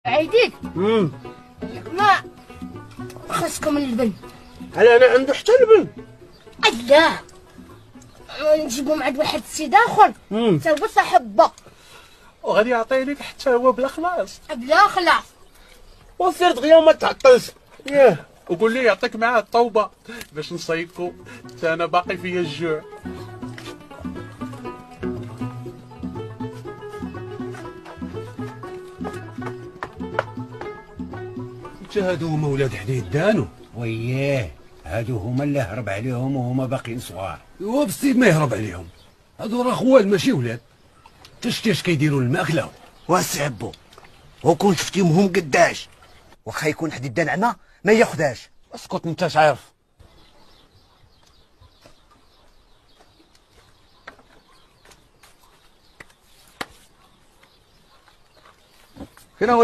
عيديك ما خصكم البن. هل انا عنده حتى البن؟ لا نجيبو مع واحد السيد اخر تا هو صاحب وغادي يعطي لك حتى هو بلا خلاص. بلا خلاص. وسير دغيا وما تعطلش. ياه وقول لي يعطيك معاه الطوبه باش نصيكو حتى انا باقي فيا الجوع. انت هادو هما ولاد حديد دانو. وياه هادو هما اللي هرب عليهم وهما باقيين صغار. ايوا بسيد ما يهرب عليهم، هادو راه خوال ماشي ولاد. شتي اش كيديروا الماكله. واسي عبو وكون شفتيهم قداش واخا يكون حديد دا نعمه ما ياخدهاش. اسكت انت اش عارف. فين هو